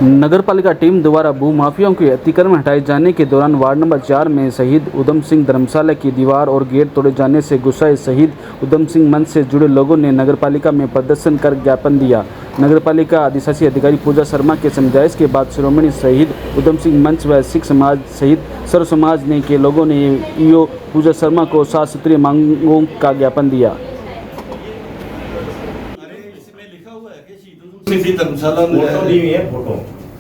नगरपालिका टीम द्वारा भूमाफियाओं के अतिक्रमण हटाए जाने के दौरान वार्ड नंबर 4 में शहीद उधम सिंह धर्मशाला की दीवार और गेट तोड़े जाने से गुस्साए शहीद उधम सिंह मंच से जुड़े लोगों ने नगरपालिका में प्रदर्शन कर ज्ञापन दिया। नगरपालिका अधिशासी अधिकारी पूजा शर्मा के समझाइश के बाद शिरोमणि शहीद उधम सिंह मंच व सिख समाज सहित सर्व समाज ने के लोगों ने ईओ पूजा शर्मा को 7 सूत्रीय मांगों का ज्ञापन दिया। धर्मशाला में है फोटो।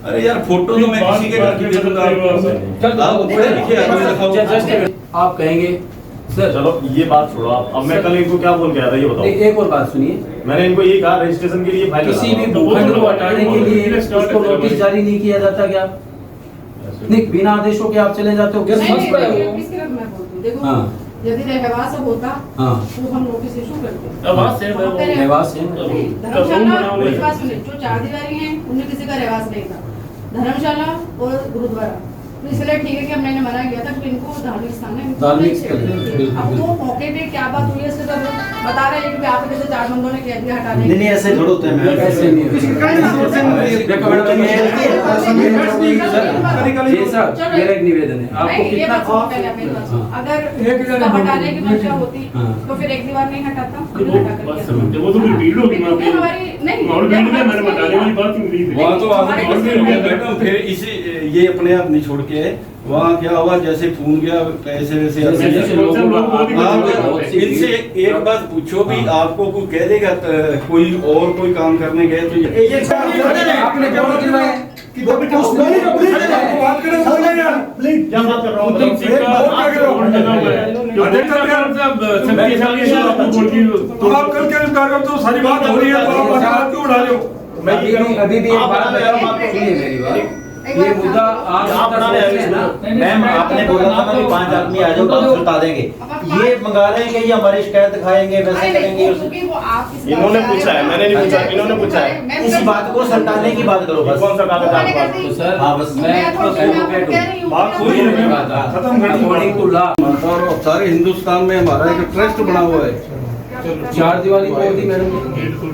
अरे यार फोटो तो मैं किसी के घर की दे दूंगा आपको। आप कहेंगे सर चलो ये बात छोड़ो आप। अब मैं कल इनको क्या बोल के आया था ये बताओ। एक और बात सुनिए, मैंने इनको ये कहा रजिस्ट्रेशन के लिए फाइल किसी भी भूखंड को हटाने के लिए उसको नोटिस जारी नहीं किया जाता क्या? नहीं, बिना आदेशों के आप चले जाते हो क्या? हाँ, यदि रहवास होता हाँ, तो हम नोटिस इशू करते हैं। रहवास है धर्मशाला जो 4 दीवारी हैं उनमें किसी का रहवास नहीं था, धर्मशाला और गुरुद्वारा। तो इसलिए ठीक है कि हमने मना किया था कि इनको धार्मिक स्थान है। अब वो मौके पे क्या बात हुई है इससे सब बता रहे हैं कि आप जैसे 4 बंदों ने कह दिया हटाने। नहीं ऐसे थोड़ा होता है, ऐसे नहीं मेरा एक निवेदन है आपको कितना अगर हटाने की मंशा होती तो फिर एक दीवार नहीं हटाता। वो तो भीड़ होगी वहाँ तो फिर इसी ये अपने आप नहीं छोड़ के वहाँ क्या हुआ, जैसे फोन गया ऐसे वैसे इनसे एक बात पूछो भी आपको कोई कह देगा कोई और कोई काम करने गए तो आपने सारी बात हो रही है अभी भी एक बात सुनिए मेरी बात। ये मुद्दा आप मैम आपने बोला था ना कि 5 आदमी आ जाओ तो बता देंगे। ये मंगा रहे हैं कि ये हमारी शिकायत दिखाएंगे वैसे करेंगे। इन्होंने पूछा है, मैंने नहीं पूछा, इन्होंने पूछा है। इस बात को सटाने की बात करो बस। कौन सा कागज आपको? सर हाँ बस सारे हिंदुस्तान में हमारा एक ट्रस्ट बना हुआ है। 4 दीवारी तोड़ दी मैडम,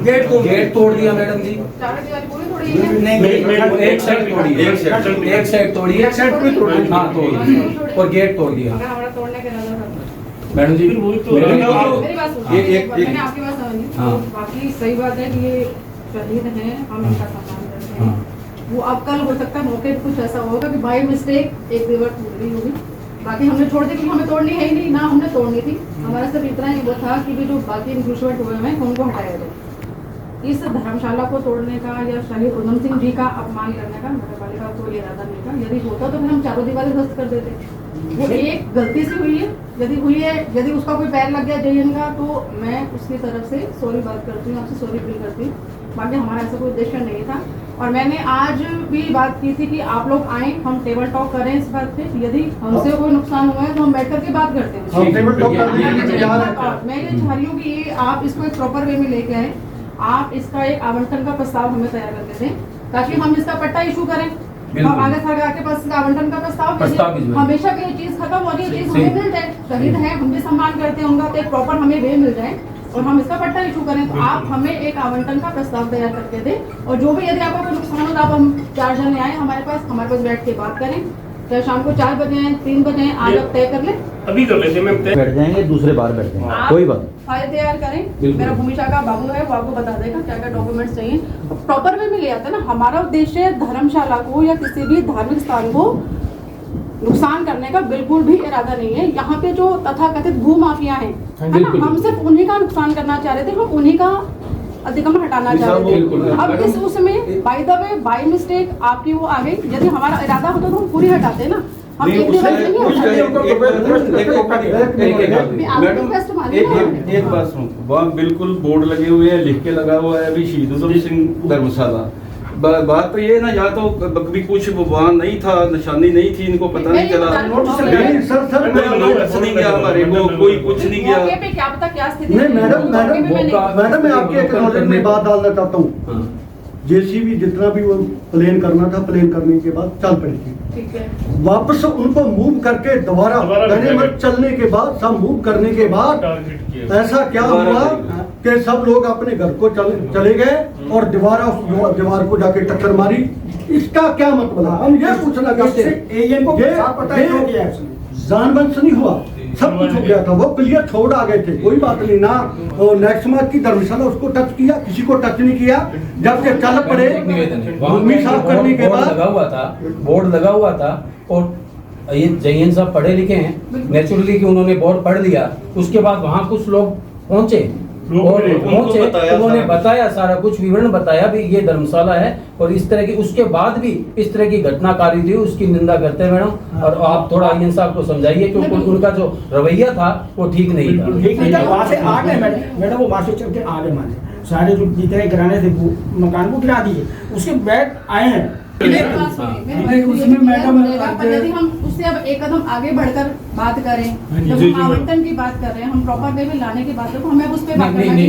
गेट तोड़ दिया मैडम जी। 4 दीवारी पूरी तोड़ी एक साइड तोड़ी, एक साइड तोड़ी, एक साइड भी तोड़ी, हाँ तोड़ी और गेट तोड़ दिया मैडम जी। मेरी बात सुनिए, मैंने आपकी बात समझी। बाकी सही बात है कि ये शहीद हैं, हम इनका सम्मान करते हैं। वो अब कल हो सकता है मौके पे कुछ ऐसा होगा कि बाय मिस्टेक एक दीवार टूट गई होगी। बाकी हमने छोड़ दी कि हमें तोड़नी है ही नहीं, ना हमने तोड़नी थी। हमारा सिर्फ इतना ही वो था कि भी जो बाकी इंक्रूशमेंट हुए हैं उनको हटाया जाए। इस धर्मशाला को तोड़ने का या शहीद उधम सिंह जी का अपमान करने का नगरपालिका को कोई इरादा नहीं था। यदि होता तो फिर हम 4 दीवारें ध्वस्त कर देते। वो एक गलती से हुई है, यदि उसका कोई पैर लग गया जयन का तो मैं उसकी तरफ से सॉरी बात करती हूँ, आपसे सॉरी फील करती हूँ। बाकी हमारा ऐसा कोई उद्देश्य नहीं था। और मैंने आज भी बात की थी कि आप लोग आए, हम टेबल टॉक करें इस बात पे। यदि हमसे कोई नुकसान हुआ है तो हम बैठ करके बात करते हैं। मैं ये चाह रही हूँ कि ये आप इसको एक प्रॉपर वे में लेके आए। आप इसका एक आवंटन का प्रस्ताव हमें तैयार करके दें ताकि हम इसका पट्टा इशू करें और आगे सरकार के पास आवंटन का प्रस्ताव हमेशा की चीज खत्म हो रही है, चीज हमें मिल जाए। शहीद है, हम भी सम्मान करते हैं उनका, तो एक प्रॉपर हमें वे मिल जाए और हम इसका पट्टा इशू करें। तो आप हमें एक आवंटन का प्रस्ताव तैयार करके दें और जो भी यदि आपको कोई नुकसान हो तो आप हम 4 जने आए हमारे पास बैठ के बात करें। चाहे शाम को 4 बजे हैं, 3 बजे हैं, आज आप तय कर लें। अभी कर लेते हैं, बैठ जाएंगे, दूसरे बार बैठ जाएंगे, कोई बात। फाइल तैयार करें, मेरा भूमिशा का बाबू है वो आपको बता देगा क्या क्या डॉक्यूमेंट्स चाहिए। प्रॉपर वे में ले आता है ना। हमारा उद्देश्य धर्मशाला को या किसी भी धार्मिक स्थान को नुकसान करने का बिल्कुल भी इरादा नहीं है। यहाँ पे जो तथाकथित भूमाफिया है ना, हम सिर्फ उन्हीं का नुकसान करना चाह रहे थे, हम उन्हीं का अतिक्रमण हटाना चाह रहे थे। अब इस उसमें by the way by mistake आपकी वो आ गई। यदि हमारा इरादा होता तो हम पूरी हटाते ना। हम एक बात सुनो, वहाँ बिल्कुल बोर्ड लगे हुए हैं, लिख के लगा हुआ है अभी शहीद उधम सिंह धर्मशाला। बात तो ये ना, या तो कभी कुछ वहाँ नहीं था, निशानी नहीं थी, इनको पता नहीं चला। नोटिस नहीं गया हमारे को, कोई कुछ नहीं गया। क्या पता क्या स्थिति। मैडम मैं आपके एक नॉलेज में बात डालना चाहता हूँ। जेसीबी जितना भी वो प्लेन करना था, प्लेन करने के बाद चल पड़ी थी। ठीक है। वापस उनको मूव करके दोबारा चलने के बाद, सब मूव करने के बाद ऐसा क्या हुआ कि सब लोग अपने घर को चले गए और दीवार को जाके टक्कर मारी, इसका क्या मतलब है? हम ये पूछना चाहते हैं, ये जानबूझ से नहीं हुआ, सब कुछ हो गया था, वो क्लियर छोड़ आ गए थे, कोई बात नहीं ना। नेक्स्ट मैच की धर्मशाला उसको टच किया, किसी को टच नहीं किया, जब से चल पड़े भूमि साफ करने के बाद बोर्ड लगा हुआ था और ये जयन साहब पढ़े लिखे हैं, नेचुरली कि उन्होंने बोर्ड पढ़ लिया, उसके बाद वहाँ कुछ लोग पहुंचे और उन्होंने बताया सारा कुछ विवरण बताया भी ये धर्मशाला है और इस तरह की, उसके बाद भी इस तरह की घटनाकारी थी, उसकी निंदा करते हैं मैडम। और आप थोड़ा आयन साहब को समझाइए क्योंकि उनका जो रवैया था वो ठीक नहीं था। ठीक नहीं था, वहाँ से आ गए मैडम, वो वहाँ से चल के आ गए, माने सारे जो जितने गिराने थे मकान को गिरा दिए, उसके बैठ आए हैं। उसमें मैडम यदि हम उससे अब एक कदम आगे बढ़कर बात करें, जब हम आवंटन की बात कर रहे हैं, हम प्रॉपर वे में लाने की बात करें, तो हमें उस पर बात करना चाहिए।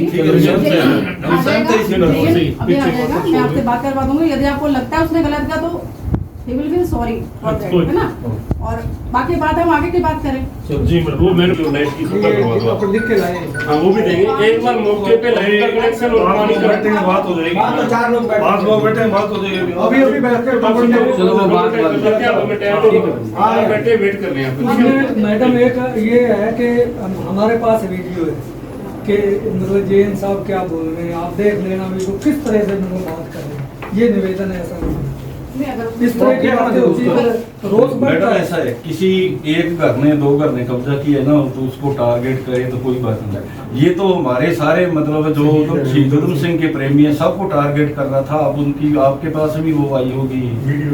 अभी आ जाएगा, मैं आपसे बात करवा दूंगी। यदि आपको लगता है उसने गलत किया तो he will feel sorry for that, है ना। और बाकी बात हम आगे की बात करें। जी वो मैंने लाइट की खबर लिख के लाए, हाँ वो भी देंगे। एक बार मौके पे लाइट का कनेक्शन और पानी बैठे हैं, बात हो जाएगी। तो 4 लोग बैठे, 5 लोग बैठे हैं, बात हो जाएगी। अभी बैठ के चलो वो बात बैठे वेट कर रहे हैं। मैडम एक ये है कि हमारे पास वीडियो है कि मतलब जैन साहब क्या बोल रहे हैं, आप देख लेना वीडियो किस तरह से उनको बात कर रहे हैं। ये निवेदन है, ऐसा नहीं इस तरह की बातें होती है, रोज मैडम ऐसा है, किसी एक घर ने 2 घर ने कब्जा किया ना तो उसको टारगेट करे तो कोई बात नहीं। ये तो हमारे सारे मतलब जो शहीद उधम सिंह के प्रेमी हैं सबको टारगेट कर रहा था। अब उनकी आपके पास भी वो आई होगी,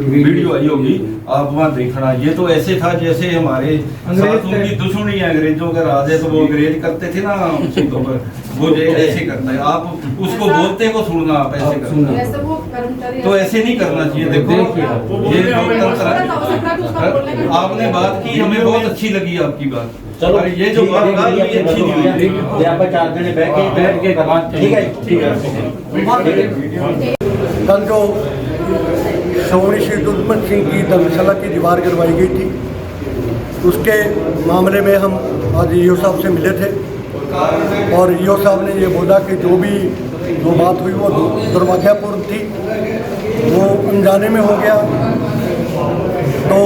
वीडियो आई होगी, आप वहाँ देखना। ये तो ऐसे था जैसे हमारे साथ उनकी दुश्मनी है, अंग्रेजों का राज है तो वो अंग्रेज करते थे ना शहीदों पर, वो ऐसे करता है। आप उसको बोलते को सुनना, आप ऐसे करना, तो ऐसे नहीं करना चाहिए। देखो ये आपने बात की, हमें बहुत अच्छी लगी आपकी बात। चलो ये जो बात ये अच्छी नहीं हुई, यहाँ पर 4 जने बैठ के ठीक है, ठीक है। कल जो श्रोमणी शहीद उधम सिंह की धर्मशाला की दीवार गिरवाई गई थी, उसके मामले में हम आज ईओ साहब से मिले थे और ईओ साहब ने ये बोला कि जो भी बात हुई वो दुर्भाग्यपूर्ण थी, वो अनजाने में हो गया। तो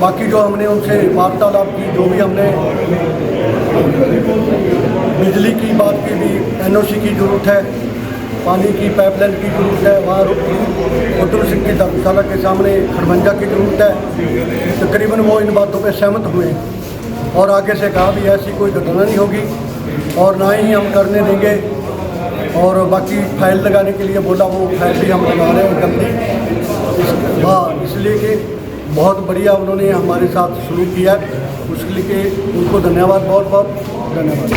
बाकी जो हमने उनसे वार्तालाप की, जो भी हमने बिजली की बात की भी, एनओसी की ज़रूरत है, पानी की पाइपलाइन की ज़रूरत है, वहाँ उधम सिंह की धर्मशाला के सामने खड़मंजा की ज़रूरत है। तकरीबन वो इन बातों पर सहमत हुए और आगे से कहा भी ऐसी कोई घटना नहीं होगी और ना ही हम करने देंगे। और बाकी फाइल लगाने के लिए बोला, वो फाइल भी हम लगा रहे हैं जल्दी। हाँ, इसलिए कि बहुत बढ़िया उन्होंने हमारे साथ शुरू किया, उसके लिए उनको धन्यवाद, बहुत बहुत धन्यवाद।